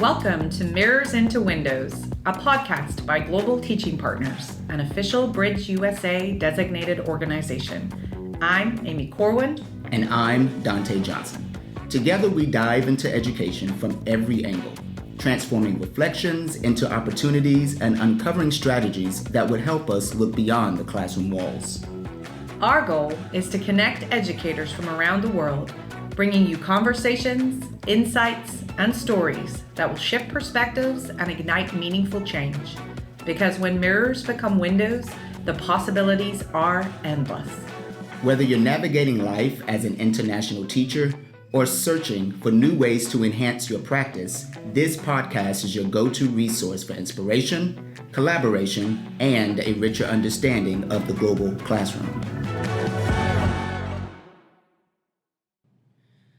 Welcome to Mirrors into Windows, a podcast by Global Teaching Partners, an official Bridge USA designated organization. I'm Amy Corwin. And I'm Dante Johnson. Together we dive into education from every angle, transforming reflections into opportunities and uncovering strategies that would help us look beyond the classroom walls. Our goal is to connect educators from around the world, bringing you conversations, insights, and stories that will shift perspectives and ignite meaningful change. Because when mirrors become windows, the possibilities are endless. Whether you're navigating life as an international teacher or searching for new ways to enhance your practice, this podcast is your go-to resource for inspiration, collaboration, and a richer understanding of the global classroom.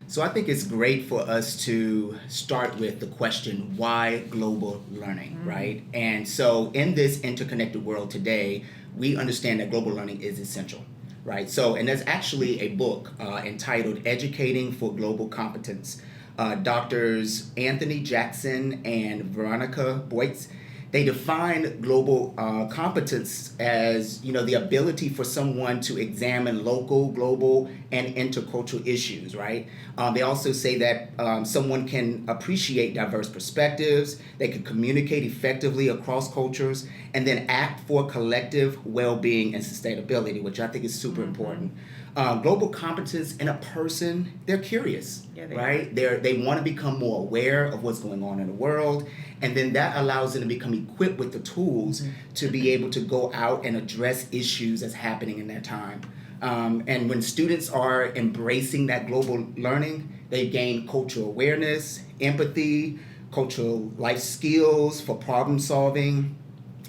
So I think it's great for us to start with the question, why global learning, right? And so in this interconnected world today, we understand that global learning is essential, right? So, and there's actually a book entitled Educating for Global Competence. Doctors Anthony Jackson and Veronica Boytz, they define global competence as, the ability for someone to examine local, global, and intercultural issues, right? They also say that someone can appreciate diverse perspectives, they can communicate effectively across cultures, and then act for collective well-being and sustainability, which I think is super important. Global competence in a person, they're curious, right? They want to become more aware of what's going on in the world, and then that allows them to become equipped with the tools to be able to go out and address issues that's happening in that time. And when students are embracing that global learning, they gain cultural awareness, empathy, cultural life skills for problem solving,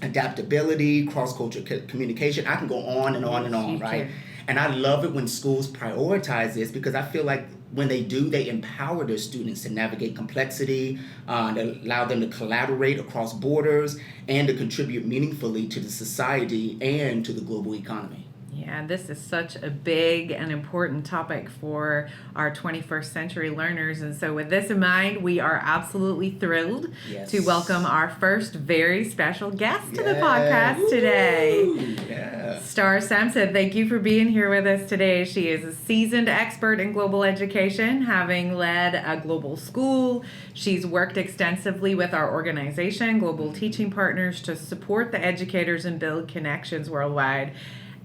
adaptability, cross-cultural communication. I can go on and on and on, right? And I love it when schools prioritize this because I feel like when they do, they empower their students to navigate complexity, to allow them to collaborate across borders, and to contribute meaningfully to the society and to the global economy. Yeah, this is such a big and important topic for our 21st century learners. And so with this in mind, we are absolutely thrilled to welcome our first very special guest to the podcast today. Star Sampson, thank you for being here with us today. She is a seasoned expert in global education, having led a global school. She's worked extensively with our organization, Global Teaching Partners, to support the educators and build connections worldwide.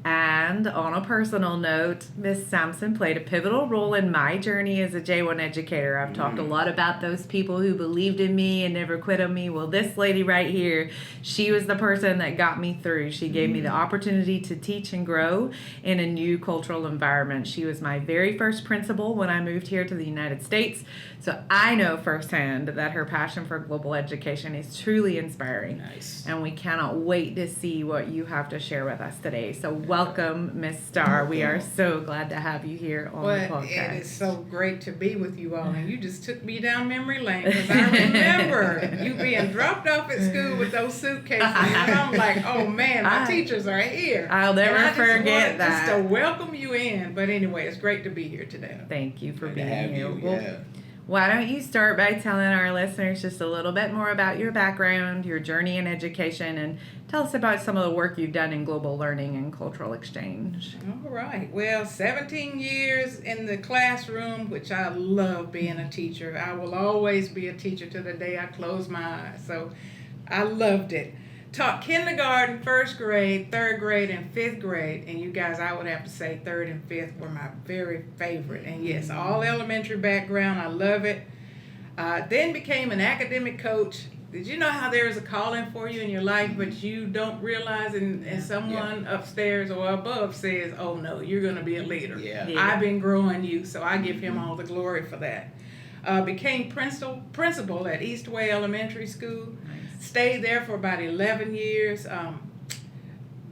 And on a personal note, Ms. Sampson played a pivotal role in my journey as a J1 educator. I've talked a lot about those people who believed in me and never quit on me. Well, this lady right here, she was the person that got me through. She gave me the opportunity to teach and grow in a new cultural environment. She was my very first principal when I moved here to the United States. So I know firsthand that her passion for global education is truly inspiring. Nice. And we cannot wait to see what you have to share with us today. So welcome, Miss Star. We are so glad to have you here on the podcast. It is so great to be with you all. And you just took me down memory lane because I remember you being dropped off at school with those suitcases. And I'm like, oh man, my teachers are here. I'll never forget that. Just to welcome you in. But anyway, it's great to be here today. Thank you for being here. Well, why don't you start by telling our listeners just a little bit more about your background, your journey in education, and tell us about some of the work you've done in global learning and cultural exchange. All right. Well, 17 years in the classroom, which I love being a teacher. I will always be a teacher to the day I close my eyes. So I loved it. Taught kindergarten, first grade, third grade, and fifth grade. And you guys, I would have to say third and fifth were my very favorite. And yes, all elementary background. I love it. Then became an academic coach. Did you know how there is a calling for you in your life, but you don't realize and someone upstairs or above says, oh no, you're going to be a leader. I've been growing you, so I give him all the glory for that. Became principal at Eastway Elementary School. Stayed there for about 11 years.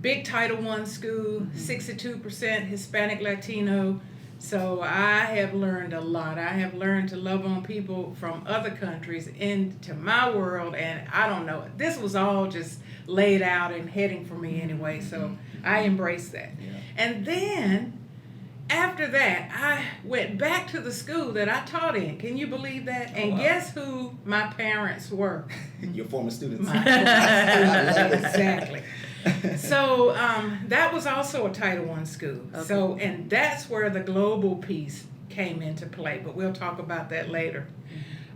Big Title I school, 62% Hispanic Latino. So I have learned a lot. I have learned to love on people from other countries into my world. And I don't know, this was all just laid out and heading for me anyway. So I embraced that. And then after that, I went back to the school that I taught in. Can you believe that? And guess who my parents were? Your former students. My former students, exactly. So that was also a Title I school. Okay. So, and that's where the global piece came into play, but we'll talk about that later.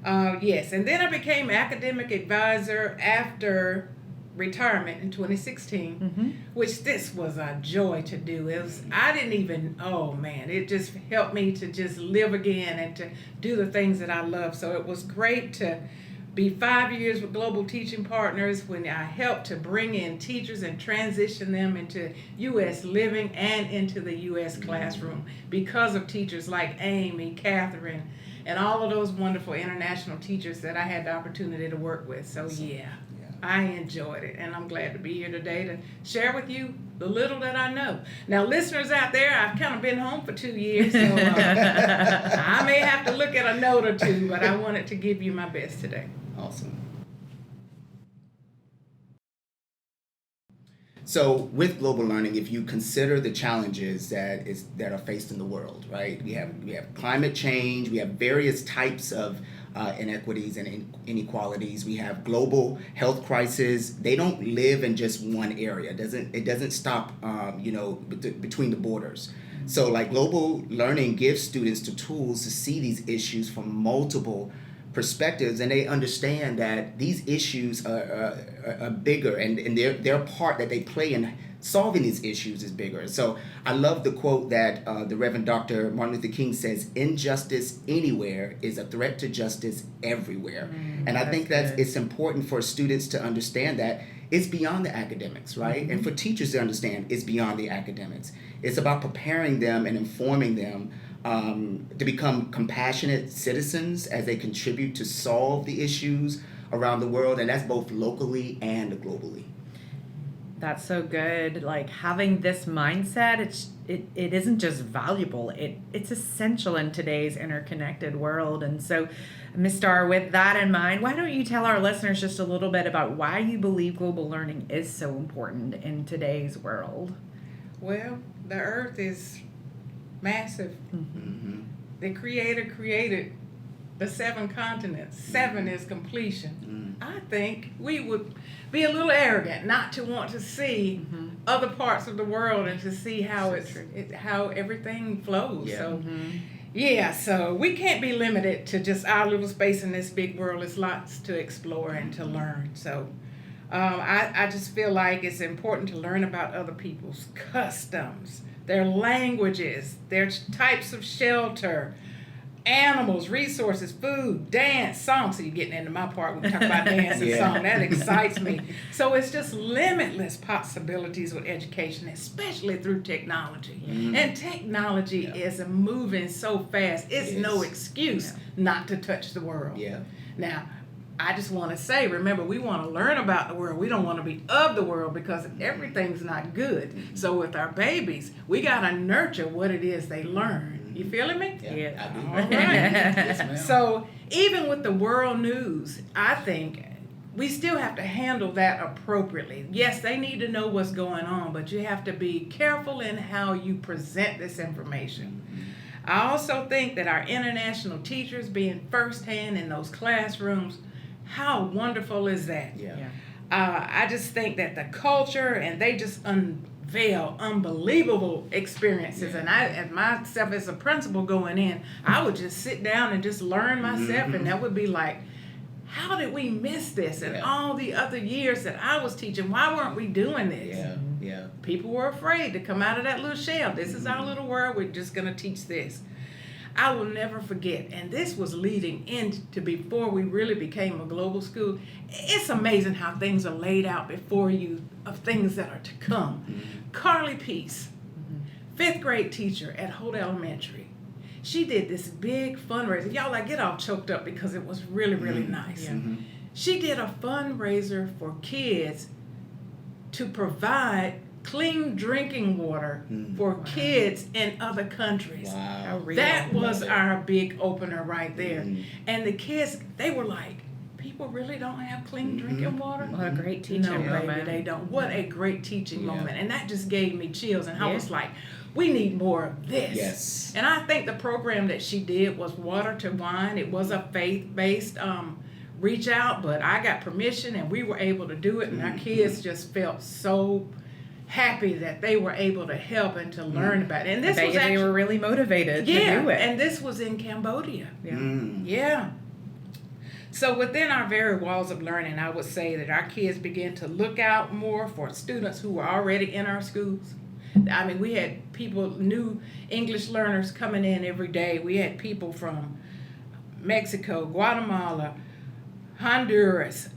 Yes, and then I became academic advisor after retirement in 2016, which this was a joy to do. It was, I didn't even, oh man, it just helped me to just live again and to do the things that I love. So it was great to be 5 years with Global Teaching Partners when I helped to bring in teachers and transition them into U.S. living and into the U.S. classroom because of teachers like Amy, Catherine, and all of those wonderful international teachers that I had the opportunity to work with. So yeah, I enjoyed it, and I'm glad to be here today to share with you the little that I know. Now, listeners out there, I've kind of been home for 2 years, so I may have to look at a note or two, but I wanted to give you my best today. Awesome. So with global learning, if you consider the challenges that are faced in the world, right? We have climate change, we have various types of inequities and inequalities. We have global health crisis. They don't live in just one area. It doesn't stop between the borders. So like global learning gives students the tools to see these issues from multiple perspectives, and they understand that these issues are bigger, and their part that they play in solving these issues is bigger. So I love the quote that the Reverend Dr. Martin Luther King says, "Injustice anywhere is a threat to justice everywhere." And I think it's important for students to understand that it's beyond the academics, right? And for teachers to understand it's beyond the academics. It's about preparing them and informing them to become compassionate citizens as they contribute to solve the issues around the world, and that's both locally and globally. That's so good. Like having this mindset, it isn't just valuable, it's essential in today's interconnected world. And so, Ms. Star, with that in mind, why don't you tell our listeners just a little bit about why you believe global learning is so important in today's world? Well, the earth is massive. The Creator created the 7 continents. 7 is completion. I think we would be a little arrogant not to want to see other parts of the world and to see how how everything flows. So so we can't be limited to just our little space in this big world. There's lots to explore and to learn. So I just feel like it's important to learn about other people's customs, their languages, their types of shelter, animals, resources, food, dance, song. So you're getting into my part when we talk about dance and song. That excites me. So it's just limitless possibilities with education, especially through technology. And technology is moving so fast. It's no excuse not to touch the world. Now, I just want to say, remember, we want to learn about the world. We don't want to be of the world because everything's not good. So with our babies, we got to nurture what it is they learn. You feeling me? Yeah, I do. All right. Yes, ma'am. So even with the world news, I think we still have to handle that appropriately. Yes, they need to know what's going on, but you have to be careful in how you present this information. I also think that our international teachers being firsthand in those classrooms, how wonderful is that? I just think that the culture, and they just unveil unbelievable experiences. And I, as myself as a principal going in, I would just sit down and just learn myself, and that would be like, how did we miss this? And all the other years that I was teaching, why weren't we doing this? People were afraid to come out of that little shell. This is our little world. We're just going to teach this. I will never forget, and this was leading into before we really became a global school. It's amazing how things are laid out before you of things that are to come. Carly Peace, 5th grade teacher at Holt Elementary. She did this big fundraiser. Y'all get all choked up because it was really, really nice. She did a fundraiser for kids to provide clean drinking water for kids in other countries. Wow. That was our big opener right there. And the kids, they were like, people really don't have clean drinking water? What a great teaching No, moment. baby, they don't. What a great teaching moment. And that just gave me chills. And I Yeah. was like, we need more of this. Yes. And I think the program that she did was Water to Wine. It was a faith-based reach out, but I got permission and we were able to do it. And our kids just felt so happy that they were able to help and to learn about it. And this was They actually, were really motivated to do it. and this was in Cambodia. Yeah. Yeah. So within our very walls of learning, I would say that our kids began to look out more for students who were already in our schools. I mean, we had people, new English learners coming in every day. We had people from Mexico, Guatemala, Honduras,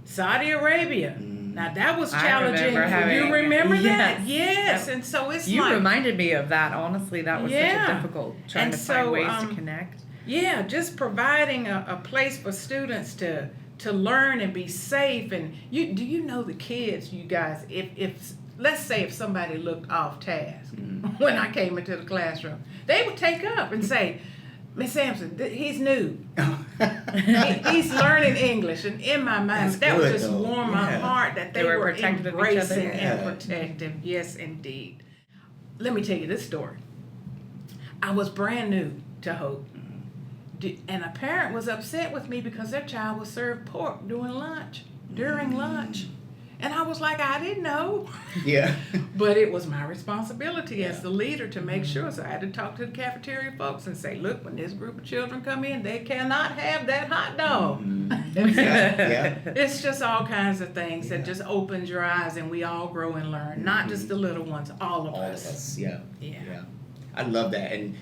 Saudi Arabia. Now that was challenging. You remember that? Yes. And so it's You like, reminded me of that. Honestly, that was such a difficult trying to find ways to connect. Yeah, just providing a place for students to learn and be safe. And do you know the kids, you guys, if let's say if somebody looked off task when I came into the classroom, they would take up and say, Miss Sampson, he's new. He's learning English. And in my mind, that would just warm my heart that they were protective embracing of each other. and protective. Yes, indeed. Let me tell you this story. I was brand new to Hope. And a parent was upset with me because their child was served pork during lunch. And I was like, I didn't know. Yeah. But it was my responsibility as the leader to make sure. So I had to talk to the cafeteria folks and say, look, when this group of children come in, they cannot have that hot dog. It's just all kinds of things that just opens your eyes and we all grow and learn. Not just the little ones, all of us. Yeah. I love that. And,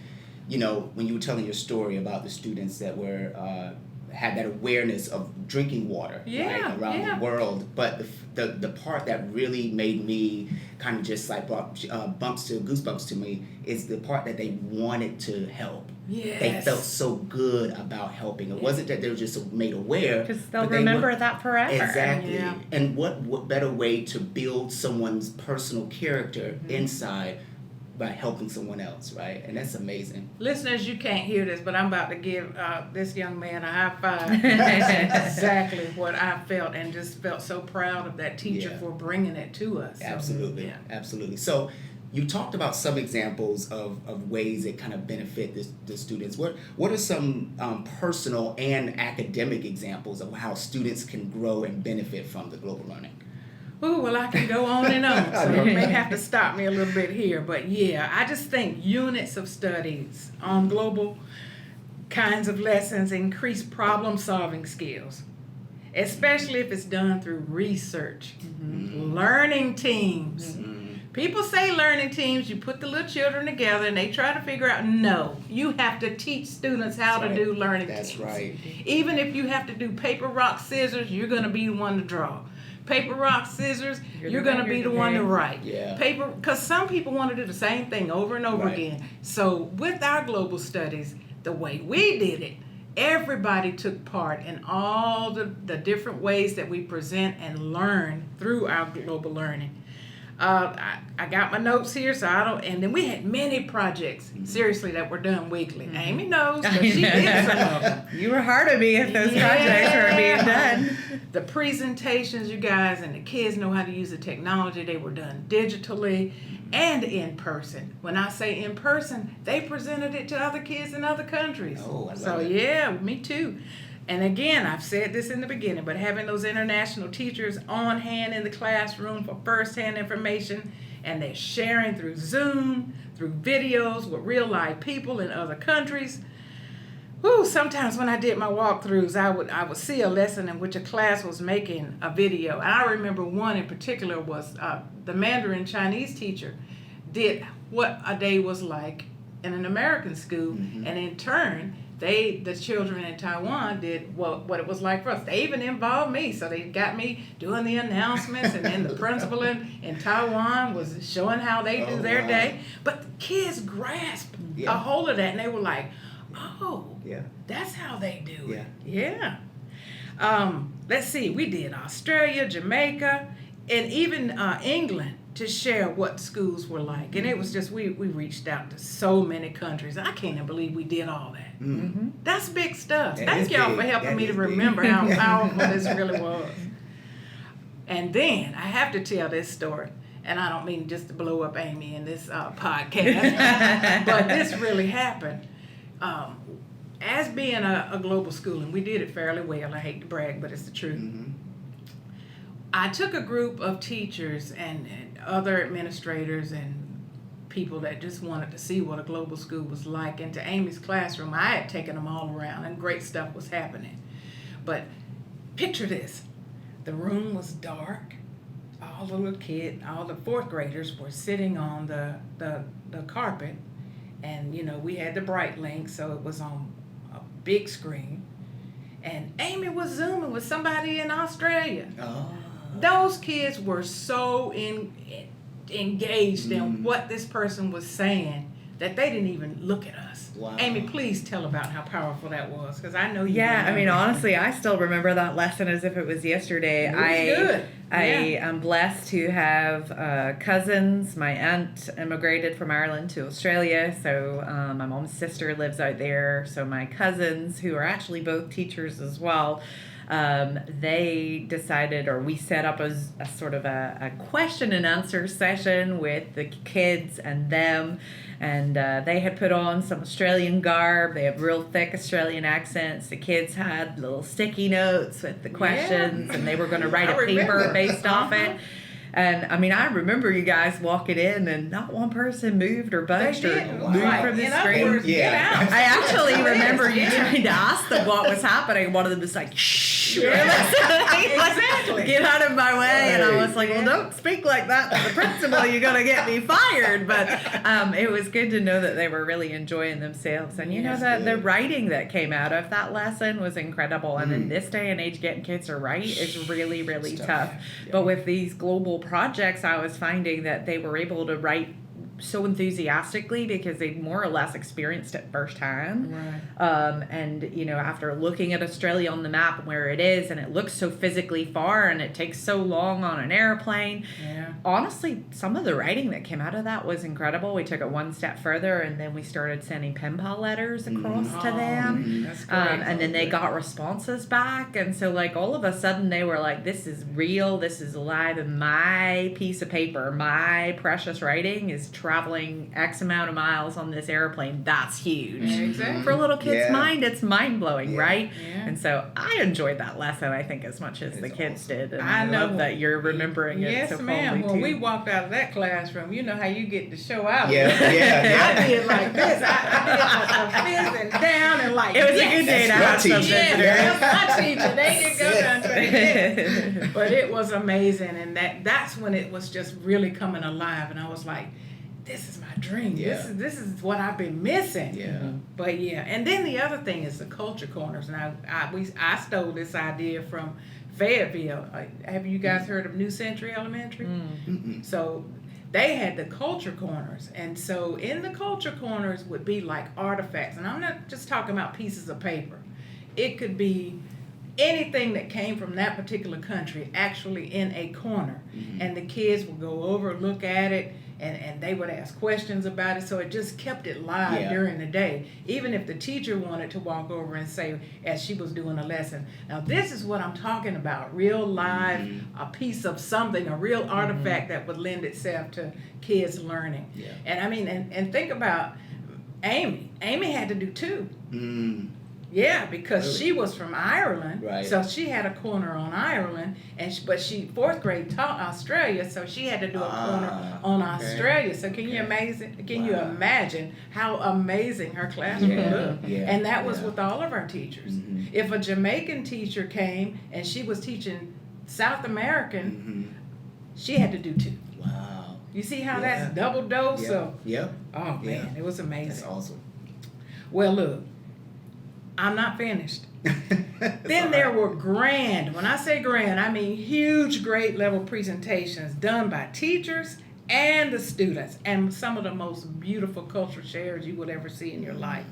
you know, when you were telling your story about the students that were had that awareness of drinking water right, around the world, but the part that really made me kind of just like brought goosebumps to me is the part that they wanted to help. Yes. They felt so good about helping. It wasn't that they were just made aware. Because they'll remember that forever. Exactly. Yeah. And what better way to build someone's personal character inside by helping someone else, right? And that's amazing. Listeners, you can't hear this, but I'm about to give this young man a high five. That's exactly what I felt, and just felt so proud of that teacher for bringing it to us. Absolutely. Absolutely. So you talked about some examples of ways that kind of benefit the students. What are some personal and academic examples of how students can grow and benefit from the global learning? Oh, well, I can go on and on, so you may have to stop me a little bit here. But yeah, I just think units of studies on global kinds of lessons increase problem-solving skills, especially if it's done through research. Learning teams. People say learning teams, you put the little children together and they try to figure out, no, you have to teach students how to do learning teams. That's right. Even if you have to do paper, rock, scissors, you're going to be the one to draw. Paper, rock, scissors, you're going to be the one to write. Paper, because some people want to do the same thing over and over again. So with our global studies, the way we did it, everybody took part in all the different ways that we present and learn through our global learning. I got my notes here, so and then we had many projects, seriously, that were done weekly. Amy knows, but she did some of them. You were hard on me if those projects were being done. The presentations, you guys, and the kids know how to use the technology. They were done digitally and in person. When I say in person, they presented it to other kids in other countries. Oh, I love so it. Yeah, me too. And again, I've said this in the beginning, but having those international teachers on hand in the classroom for first-hand information, and they're sharing through Zoom, through videos with real live people in other countries. Whew, sometimes when I did my walkthroughs, I would see a lesson in which a class was making a video. And I remember one in particular was the Mandarin Chinese teacher did what a day was like in an American school, and in turn, the children in Taiwan did what it was like for us. They even involved me, so they got me doing the announcements, and then the principal in Taiwan was showing how they do their day. But the kids grasped a hold of that, and they were like, oh, that's how they do it. Yeah. Let's see, we did Australia, Jamaica, and even England. to share what schools were like. And it was just, we reached out to so many countries. I can't even believe we did all that. Mm-hmm. That's big stuff. That Thank is y'all big. for helping That me to is big. remember how powerful this really was. And then I have to tell this story. And I don't mean just to blow up Amy in this podcast, but this really happened. As being a global school, and we did it fairly well, I hate to brag, but it's the truth. Mm-hmm. I took a group of teachers and other administrators and people that just wanted to see what a global school was like into Amy's classroom. I had taken them all around, and great stuff was happening. But picture this. The room was dark. All the fourth graders were sitting on the carpet, and we had the bright link, so it was on a big screen. And Amy was Zooming with somebody in Australia. Oh. Those kids were so engaged in what this person was saying that they didn't even look at us. Wow. Amy, please tell about how powerful that was, because I know you. Yeah, I mean, remember. honestly, I still remember that lesson as if it was yesterday. It was good. I am blessed to have cousins. My aunt immigrated from Ireland to Australia, so my mom's sister lives out there. So my cousins, who are actually both teachers as well, they decided, or we set up a sort of a question and answer session with the kids and them. And they had put on some Australian garb. They have real thick Australian accents. The kids had little sticky notes with the questions, and they were going to write a paper based off it. And I mean, I remember you guys walking in, and not one person moved or budged or moved from the screen. Get out. I actually remember you trying to ask them what was happening. One of them was like, shh, Exactly. get out of my way. And I was like, well, don't speak like that to the principal. You're going to get me fired. But it was good to know that they were really enjoying themselves. And, the writing that came out of that lesson was incredible. And in this day and age, getting kids to write is really, really tough. Yeah. But with these global projects, I was finding that they were able to write so enthusiastically because they more or less experienced it firsthand. Right. And after looking at Australia on the map and where it is, and it looks so physically far, and it takes so long on an airplane. Yeah. Honestly, some of the writing that came out of that was incredible. We took it one step further, and then we started sending pen pal letters across to them. That's great. And then they got responses back, and so all of a sudden they were like, this is real, this is alive, and my piece of paper, my precious writing is traveling X amount of miles on this airplane. That's huge. Exactly. For a little kid's Yeah. mind, it's mind-blowing, right? Yeah. And so I enjoyed that lesson, I think, as much as the kids awesome. did. And I I know. love that you're remembering Yes, it so ma'am. fondly, When too. we walked out of that classroom, you know how you get to show out. Yeah. I did like this. I did like a fist and down and like. It was a good day to have some That's visitors. Yeah, that's my teacher. They didn't go down to That's the But it was amazing, and that's when it was just really coming alive, and I was like, this is my dream. Yeah. This is what I've been missing. Yeah. But yeah, and then the other thing is the culture corners. Now I stole this idea from Fayetteville. Have you guys heard of New Century Elementary? Mm-mm. So they had the culture corners, and so in the culture corners would be like artifacts, and I'm not just talking about pieces of paper. It could be anything that came from that particular country actually in a corner, and the kids would go over, look at it, and they would ask questions about it. So it just kept it live during the day, even if the teacher wanted to walk over and say, as she was doing a lesson, now this is what I'm talking about, real live, a piece of something, a real artifact that would lend itself to kids learning. Yeah. And I mean, and think about Amy had to do two. Mm. Yeah, because Really? she was from Ireland, Right. so she had a corner on Ireland, but she fourth grade taught Australia, so she had to do a corner on okay. Australia. So can you you imagine how amazing her classroom looked? Yeah. And that was Yeah. with all of our teachers. Mhm. If a Jamaican teacher came and she was teaching South American, she had to do two. Wow. You see how Yeah. that's double dose Yep. of? Yep. Oh Yeah. man, it was That's amazing. awesome. Well, look, I'm not finished. That's Then all there right. were grand, when I say grand, I mean huge grade level presentations done by teachers and the students, and some of the most beautiful cultural shares you would ever see in your life,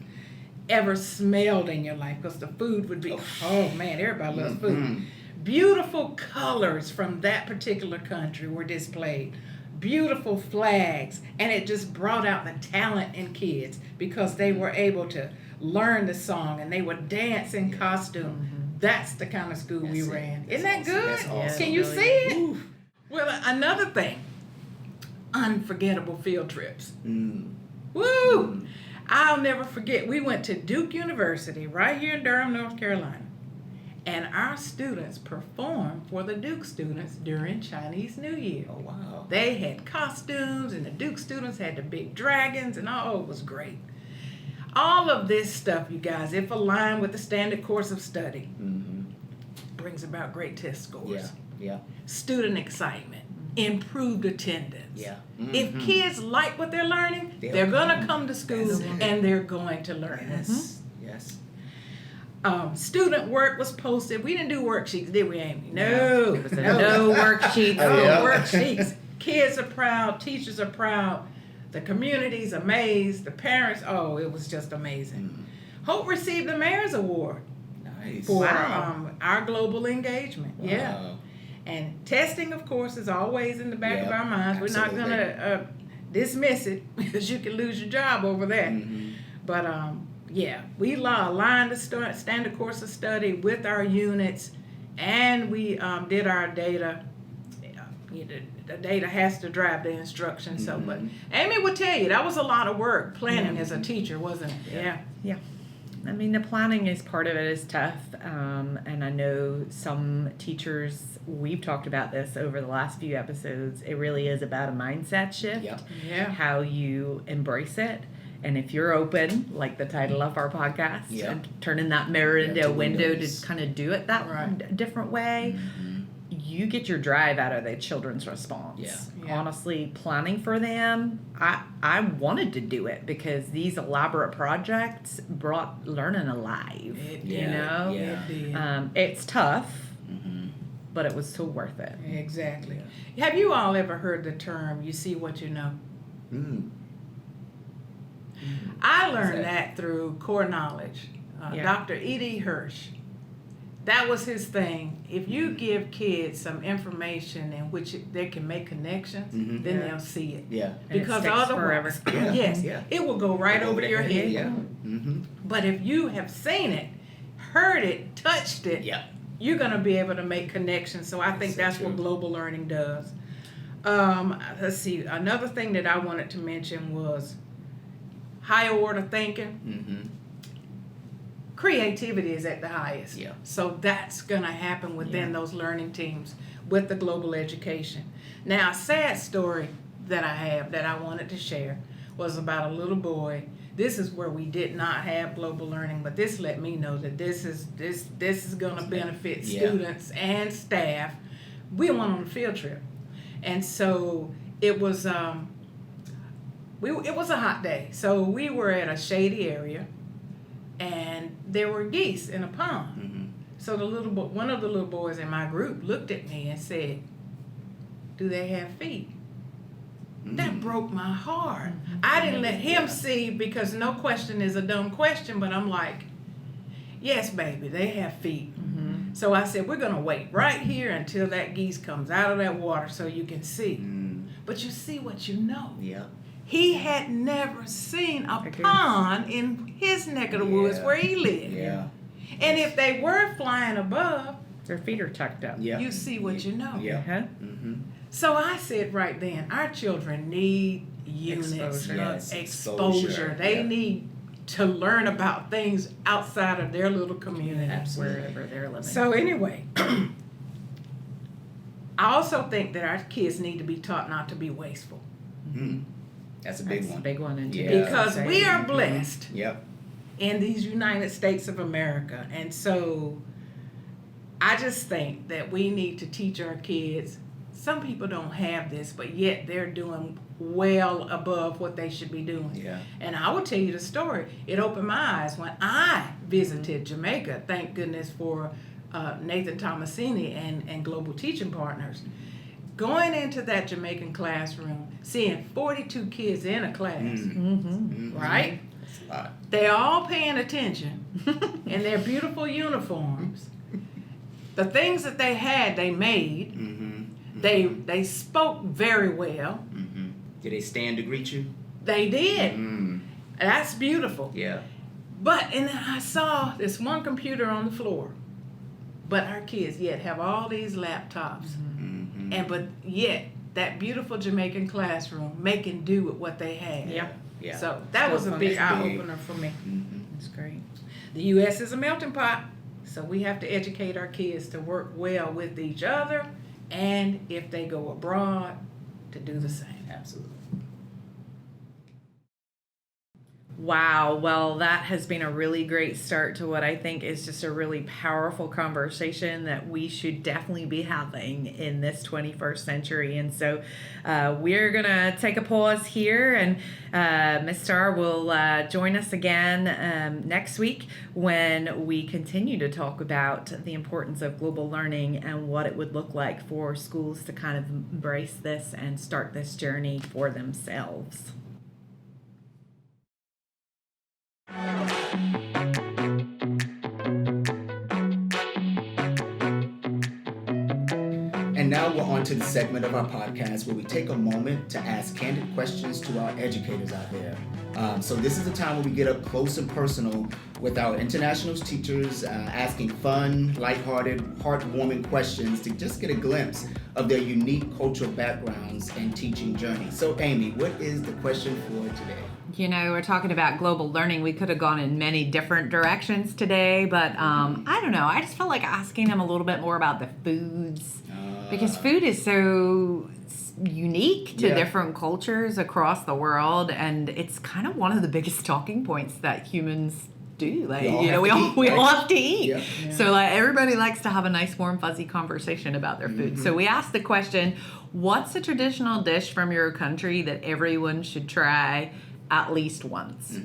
ever smelled in your life, because the food would be, oh man, everybody loves food. Mhm. Beautiful colors from that particular country were displayed. beautiful flags, and it just brought out the talent in kids because they were able to learn the song and they would dance in costume. That's the kind of school we ran. Isn't that good? That's awesome. Can you really see it? Ooh. Well, another thing, unforgettable field trips. Woo! I'll never forget, we went to Duke University right here in Durham, North Carolina. And our students performed for the Duke students during Chinese New Year. Oh, wow. They had costumes, and the Duke students had the big dragons, and it was great. All of this stuff, you guys, if aligned with the standard course of study, brings about great test scores. Yeah. Student excitement, improved attendance. Yeah. If kids like what they're learning, they're going to come to school and they're going to learn. Yes. Student work was posted. We didn't do worksheets, did we, Amy? No. It was no worksheets. No worksheets. Kids are proud. Teachers are proud. The community's amazed. The parents, it was just amazing. Hope received the Mayor's Award Nice. for our global engagement. Wow. Yeah. And testing, of course, is always in the back of our minds. We're not going to dismiss it because you can lose your job over that. But we aligned the standard course of study with our units, and we did our data. The data has to drive the instruction. So, but Amy would tell you that was a lot of work planning as a teacher, wasn't it? Yeah. I mean, the planning is part of it is tough. And I know some teachers, we've talked about this over the last few episodes. It really is about a mindset shift. Yeah. How you embrace it. And if you're open, like the title of our podcast, and turning that mirror into a window to kind of do it that different way, you get your drive out of the children's response. Yeah. Honestly, planning for them, I wanted to do it because these elaborate projects brought learning alive. You know? It did. It's tough, but it was so worth it. Exactly. Have you all ever heard the term, you see what you know? I learned that through core knowledge. Dr. E.D. Hirsch. That was his thing. If you give kids some information in which they can make connections, then they'll see it. Yeah. Because otherwise, it will go right over your head. Yeah. But if you have seen it, heard it, touched it, you're going to be able to make connections. So I think that's what global learning does. Let's see. Another thing that I wanted to mention was higher order thinking. Creativity is at the highest. So that's going to happen within those learning teams with the global education. Now, a sad story that I have that I wanted to share was about a little boy. This is where we did not have global learning, but this let me know that this is going to benefit students and staff. We went on a field trip, and so it was it was a hot day. So we were at a shady area, and there were geese in a pond. So one of the little boys in my group looked at me and said, "Do they have feet?" That broke my heart. I didn't let him see because no question is a dumb question, but I'm like, yes, baby, they have feet. So I said, we're going to wait right here until that geese comes out of that water so you can see. But you see what you know. He had never seen a pond in his neck of the woods where he lived. And if they were flying above, their feet are tucked up. You see what you know. Mm-hmm. So I said right then, our children need units, exposure. They need to learn about things outside of their little community. Wherever they're living. So anyway, I also think that our kids need to be taught not to be wasteful. Mm-hmm. That's a big That's one. a big one. In Because we are blessed Yep. in these United States of America. And so I just think that we need to teach our kids. Some people don't have this, but yet they're doing well above what they should be doing. Yeah. And I will tell you the story. It opened my eyes when I visited Jamaica. Thank goodness for Nathan Thomasini and Global Teaching Partners. Going into that Jamaican classroom, seeing 42 kids in a class, right? That's a lot. They're all paying attention in their beautiful uniforms. The things that they had, they made. They spoke very well. Did they stand to greet you? They did. That's beautiful. Yeah. And then I saw this one computer on the floor, but our kids yet have all these laptops, but yet that beautiful Jamaican classroom making do with what they had. Yeah. So that was a big eye opener for me. That's great. The U.S. is a melting pot, so we have to educate our kids to work well with each other, and if they go abroad, to do the same. Absolutely. Wow. Well, that has been a really great start to what I think is just a really powerful conversation that we should definitely be having in this 21st century. And so we're going to take a pause here, and Ms. Star will join us again next week when we continue to talk about the importance of global learning and what it would look like for schools to kind of embrace this and start this journey for themselves. And now we're on to the segment of our podcast where we take a moment to ask candid questions to our educators out there. So this is a time where we get up close and personal with our international teachers, asking fun, lighthearted, heartwarming questions to just get a glimpse of their unique cultural backgrounds and teaching journey. So Amy, what is the question for today? You know, we're talking about global learning. We could have gone in many different directions today, but I don't know. I just felt like asking them a little bit more about the foods, because food is so unique to different cultures across the world, and it's kind of one of the biggest talking points that humans do. Like, we all have to eat. Yeah. So everybody likes to have a nice, warm, fuzzy conversation about their food. So we asked the question, what's a traditional dish from your country that everyone should try at least once?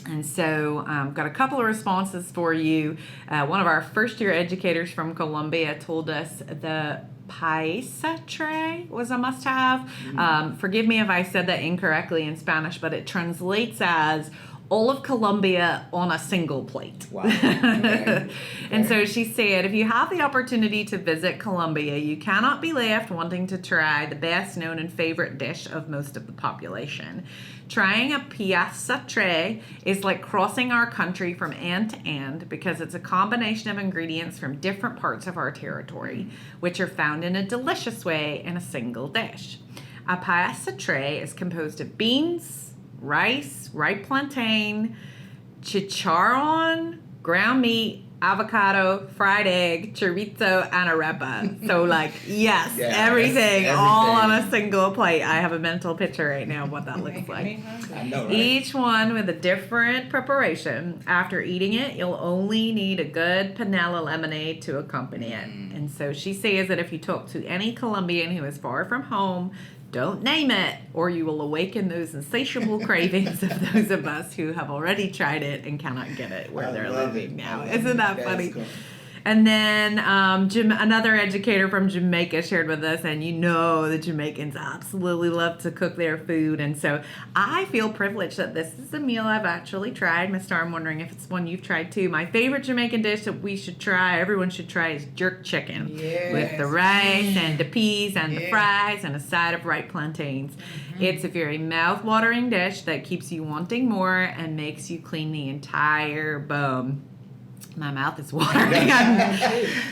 And so got a couple of responses for you. One of our first year educators from Colombia told us the paisa tray was a must-have. Forgive me if I said that incorrectly in Spanish, but it translates as all of Colombia on a single plate. Wow. Okay. And so she said, if you have the opportunity to visit Colombia, you cannot be left wanting to try the best known and favorite dish of most of the population. Trying a pieza tray is like crossing our country from end to end because it's a combination of ingredients from different parts of our territory, which are found in a delicious way in a single dish. A pieza tray is composed of beans, rice, ripe plantain, chicharron, ground meat, avocado, fried egg, chorizo, and arepa. So everything all on a single plate. I have a mental picture right now of what that looks like. I know, right? Each one with a different preparation. After eating it, you'll only need a good panela lemonade to accompany it. And so she says that if you talk to any Colombian who is far from home, don't name it, or you will awaken those insatiable cravings of those of us who have already tried it and cannot get it where they're living now. Isn't that funny? Cool. And then another educator from Jamaica shared with us, and the Jamaicans absolutely love to cook their food. And so I feel privileged that this is a meal I've actually tried. Ms. Star, I'm wondering if it's one you've tried too. My favorite Jamaican dish that everyone should try is jerk chicken. Yes. With the rice and the peas and the fries and a side of ripe plantains. It's a very mouth-watering dish that keeps you wanting more and makes you clean the entire bone. My mouth is watering.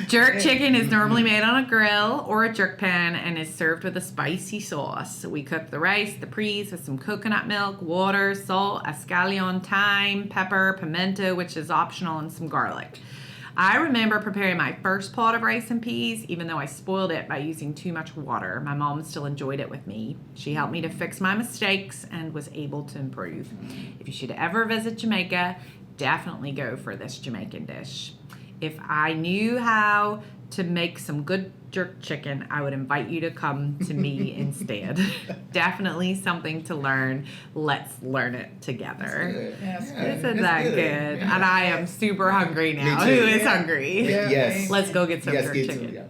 Jerk chicken is normally made on a grill or a jerk pan and is served with a spicy sauce. We cook the rice, the peas with some coconut milk, water, salt, escallion, thyme, pepper, pimento, which is optional, and some garlic. I remember preparing my first pot of rice and peas, even though I spoiled it by using too much water. My mom still enjoyed it with me. She helped me to fix my mistakes and was able to improve. If you should ever visit Jamaica, definitely go for this Jamaican dish. If I knew how to make some good jerk chicken, I would invite you to come to me instead. Definitely something to learn. Let's learn it together. Isn't that good? And I am super hungry now. Who is hungry? Yeah. Yes. Let's go get some jerk get chicken. to, yeah.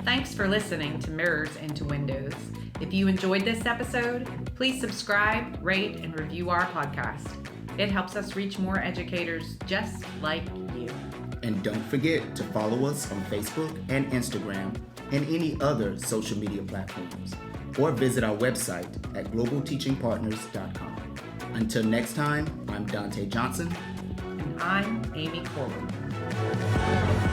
Thanks for listening to Mirrors into Windows. If you enjoyed this episode, please subscribe, rate, and review our podcast. It helps us reach more educators just like you. And don't forget to follow us on Facebook and Instagram and any other social media platforms, or visit our website at globalteachingpartners.com. Until next time, I'm Dante Johnson. And I'm Amy Corbin.